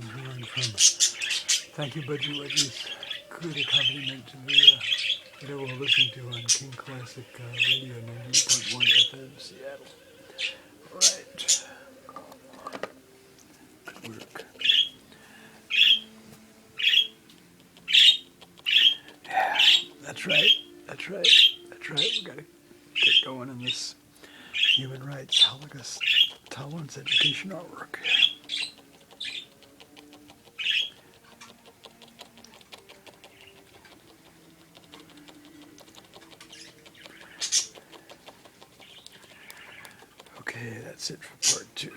I'm hearing from. Thank you, Budgie Wedgies. Good accompaniment to the that we're listening to on King Classic Radio 98.1 FM Seattle. All right. Good work. Yeah, that's right. That's right. That's right. We got to get going in this human rights, Holocaust tolerance education artwork. Okay, that's it for part 2.